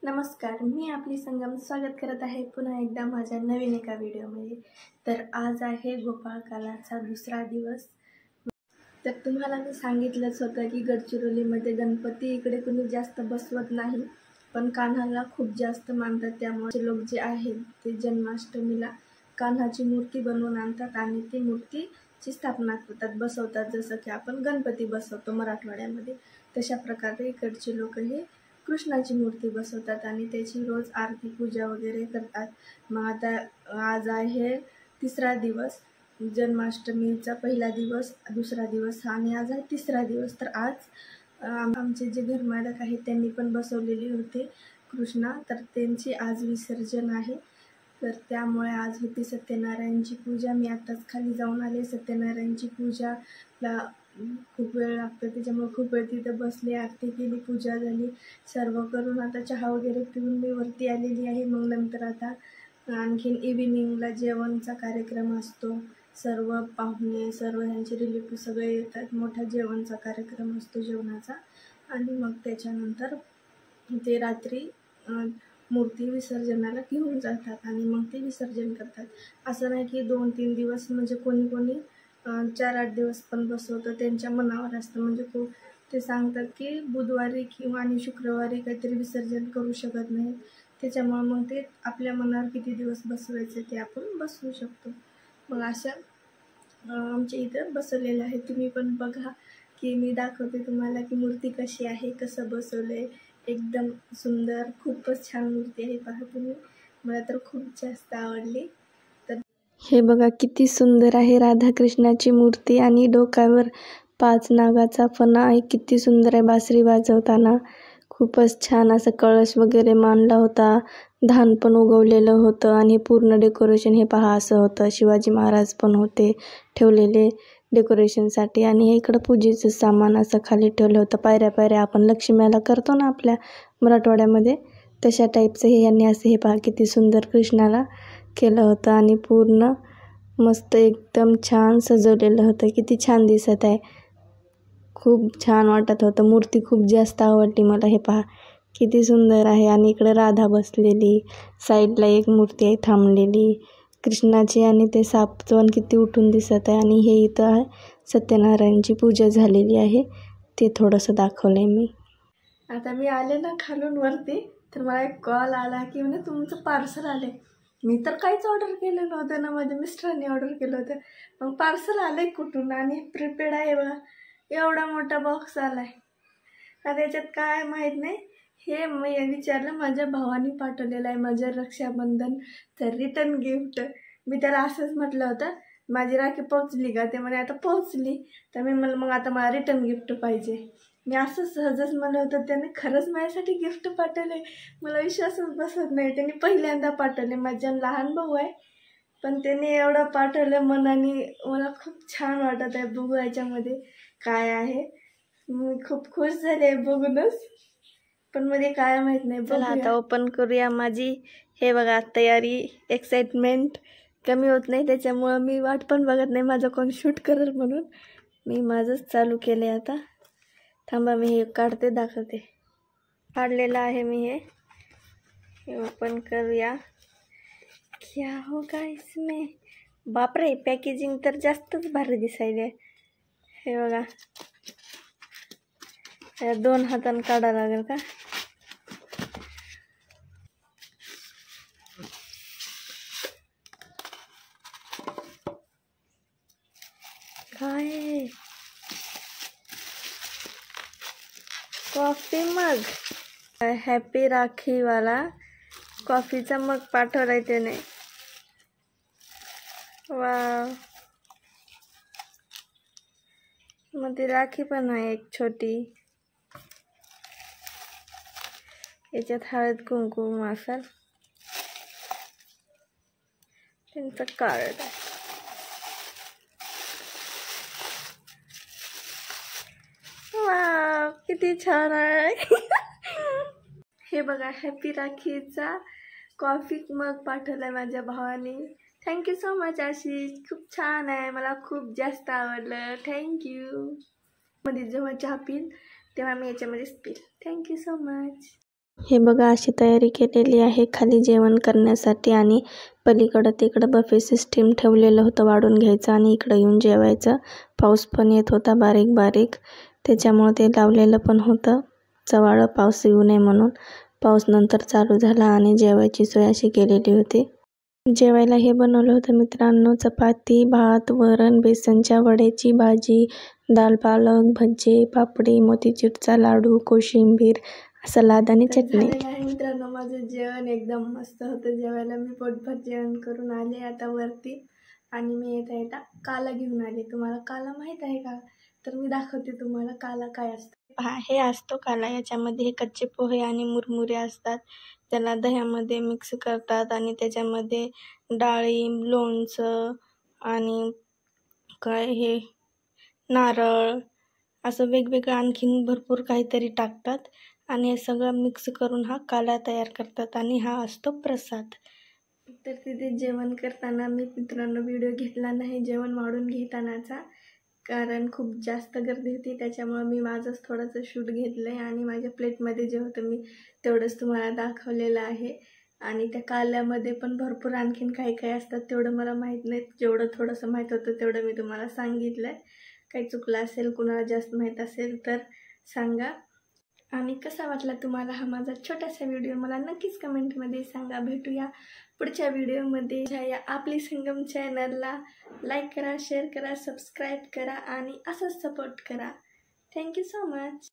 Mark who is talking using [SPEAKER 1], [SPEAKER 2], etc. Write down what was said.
[SPEAKER 1] नमस्कार, मी आपली संगम स्वागत करत आहे पुन्हा एकदा माझ्या नवीन एका व्हिडिओमध्ये। तर आज आहे गोपाळकालाचा दुसरा दिवस। तर तुम्हाला मी सांगितलंच होतं की गडचिरोलीमध्ये गणपती इकडे कुणी जास्त बसवत नाही, पण कान्हाला खूप जास्त मानतात। त्यामुळे लोक जे आहेत ते जन्माष्टमीला कान्हाची मूर्ती बनवून आणतात आणि ती मूर्तीची स्थापना करतात, बसवतात। जसं की आपण गणपती बसवतो मराठवाड्यामध्ये, तशा प्रकारे इकडचे लोक हे कृष्णाची मूर्ती बसवतात आणि त्याची रोज आरती पूजा वगैरे करतात। मग आता आज आहे तिसरा दिवस, जन्माष्टमीचा पहिला दिवस, दुसरा दिवस आणि आज आहे तिसरा दिवस। तर आज आमचे जे घरमालक आहेत त्यांनी पण बसवलेले होते कृष्णा, तर त्यांची आज विसर्जन आहे। तर त्यामुळे आज होती सत्यनारायणची पूजा। मी आत्ताच खाली जाऊन आले। सत्यनारायणची पूजाला खूप वेळ लागतो, त्याच्यामुळे खूप वेळ तिथं बसले, आरती केली, पूजा झाली, सर्व करून आता चहा वगैरे पिऊन मी वरती आलेली आहे। मग नंतर आता आणखीन इव्हिनिंगला जेवणचा कार्यक्रम असतो, सर्व पाहुणे सर्व ह्यांचे रिलेटिव्ह सगळे येतात, मोठा जेवणचा कार्यक्रम असतो जेवणाचा। आणि मग त्याच्यानंतर ते रात्री मूर्ती विसर्जनाला घेऊन जातात आणि मग ते विसर्जन करतात। असं नाही की 2-3 दिवस, म्हणजे कोणी 4-8 दिवस पण बसवतं, त्यांच्या मनावर असतं। म्हणजे खूप ते सांगतात की बुधवारी किंवा आणि शुक्रवारी काहीतरी विसर्जन करू शकत नाही, त्याच्यामुळे मग ते आपल्या मनावर किती दिवस बसवायचे ते आपण बसवू शकतो। मग अशा आमच्या इथं बसवलेलं आहे। तुम्ही पण बघा की मी दाखवते तुम्हाला की मूर्ती कशी आहे, कसं बसवलंय, एकदम सुंदर, खूपच छान मूर्ती आहे। पहा तुम्ही, मला तर खूप जास्त आवडली। तर हे बघा किती सुंदर आहे राधाकृष्णाची मूर्ती आणि डोक्यावर 5 नागाचा फणा आहे, किती सुंदर आहे। बासरी वाजवताना खूपच छान असं कळश वगैरे मांडला होता, धान पण उगवलेलं होतं आणि पूर्ण डेकोरेशन हे पहा असं होतं। शिवाजी महाराज पण होते ठेवलेले डेकोरेशनसाठी आणि हे इकडं पूजेचं सामान असं खाली ठेवलं होतं। पायऱ्या आपण लक्ष्मीला करतो ना आपल्या मराठवाड्यामध्ये, तशा टाईपचं हे यांनी असं हे पहा किती सुंदर कृष्णाला केलं होतं आणि पूर्ण मस्त एकदम छान सजवलेलं होतं। किती छान दिसत आहे, खूप छान वाटत होतं। मूर्ती खूप जास्त आवडली मला। हे पहा किती सुंदर आहे आणि इकडे राधा बसलेली, साईडला एक मूर्ती आहे थांबलेली कृष्णाची आणि ते सापचण किती उठून दिसत आहे। आणि हे इथं आहे सत्यनारायणची पूजा झालेली आहे, ते थोडंसं दाखवलंय मी। आता मी आले ना खालून वरती, तर मला एक कॉल आला की म्हणे तुमचं पार्सल आले। मी तर काहीच ऑर्डर केलं नव्हतं ना, माझ्या मिस्टरांनी ऑर्डर केलं होतं। मग पार्सल आलंय कुठून आणि प्रिपेड आहे बघा, एवढा मोठा बॉक्स आलाय। आता याच्यात काय माहीत नाही, हे मी विचारलं, माझ्या भावानी पाठवलेलं आहे माझ्या रक्षाबंधनचं रिटर्न गिफ्ट। मी त्याला असंच म्हटलं होतं माझी राखी पोहोचली का, ते म्हणे आता पोहोचली। तर मी म्हणलं मग आता मला रिटर्न गिफ्ट पाहिजे। मी असं सहजच म्हणलं होतं, त्याने खरंच माझ्यासाठी गिफ्ट पाठवले, मला विश्वासच बसत नाही। त्यांनी पहिल्यांदा पाठवले, माझ्या लहान भाऊ आहे पण त्याने एवढं पाठवलं मनाने, मला खूप छान वाटत आहे। बघू याच्यामध्ये काय आहे, मी खूप खुश झाले बघूनच, पण मध्ये काय माहित नाही। चला आता ओपन करूया माझी। हे बघा तयारी, एक्साइटमेंट कमी होत नाही, त्याच्यामुळं मी वाट पण बघत नाही माझं कोण शूट करेल म्हणून, मी माझंच चालू केलंय आता। थांबा मी हे काढते, दाखवते। काढलेलं आहे मी हे ओपन करूया। क्या होगा इसमें, बापरे पॅकेजिंग तर जास्तच भारी दिसायले। हे बघा, 2 हातानं काढा लागेल का? काय कॉफी मग, हॅपी राखी वाला कॉफीचा मग पाठवलाय त्याने। वाव, मध्ये राखी पण आहे एक छोटी, याच्यात हळद कुंकुम असेल, त्यांचं कार्ड आहे। वाव किती छान आहे। हे बघा हॅपी राखीचा कॉफी मग पाठवलाय माझ्या भावाने। थँक्यू सो मच आशिष, खूप छान आहे, मला खूप जास्त आवडलं, थँक्यू। मध्ये जेव्हा चहा पिल तेव्हा मी याच्यामध्येच पिल, थँक्यू सो मच। हे बघा अशी तयारी केलेली आहे खाली जेवण करण्यासाठी आणि पलीकडं तिकडं बफे सिस्टीम ठेवलेलं होतं वाढून घ्यायचं आणि इकडं येऊन जेवायचं. पाऊस पण येत होता बारीक बारीक, त्याच्यामुळं ते लावलेलं पण होतं चवाळं पाऊस येऊ नये म्हणून. पाऊस नंतर चालू झाला आणि जेवायची सोय अशी केलेली होती. जेवायला हे बनवलं होतं मित्रांनो, चपाती, भात, वरण, बेसनच्या वड्याची भाजी, दाल पालक, भजे, पापडी, मोतीचूरचा लाडू, कोशिंबीर, सलाद आणि चटणी. मित्रांनो माझं जेवण एकदम मस्त होतं. जेवायला मी पोटभर जेवण करून आले आता वरती आणि मी येता काला घेऊन आले. तुम्हाला काला माहीत आहे का? तर मी दाखवते तुम्हाला काला काय असतं. हे असतो काला. याच्यामध्ये हे कच्चे पोहे आणि मुरमुरे असतात. त्याला दह्यामध्ये मिक्स करतात आणि त्याच्यामध्ये डाळिंब, लोणचं आणि काय हे नारळ असं वेगवेगळं आणखीन भरपूर काहीतरी टाकतात आणि हे सगळं मिक्स करून हा काला तयार करतात आणि हा असतो प्रसाद. तर तिथे जेवण करताना मी मित्रांनो व्हिडिओ घेतला नाही जेवण वाढून घेतानाचा, कारण खूप जास्त गर्दी होती. त्याच्यामुळं मी माझंच थोडंसं शूट घेतलं आहे आणि माझ्या प्लेटमध्ये जे होतं मी तेवढंच तुम्हाला दाखवलेलं आहे. आणि त्या काल्यामध्ये पण भरपूर आणखीन काही काही असतात, तेवढं मला माहीत नाही. जेवढं थोडंसं माहीत होतं तेवढं मी तुम्हाला सांगितलं आहे. काही चुकलं असेल, कुणाला जास्त माहीत असेल तर सांगा. आणि कसा वाटला तुम्हाला हा माझा छोटासा व्हिडिओ मला नक्कीच कमेंटमध्ये सांगा. भेटूया पुढच्या व्हिडिओमध्ये. या आपली संगम चॅनलला लाईक करा, शेअर करा, सबस्क्राईब करा आणि असंच सपोर्ट करा. Thank you so much.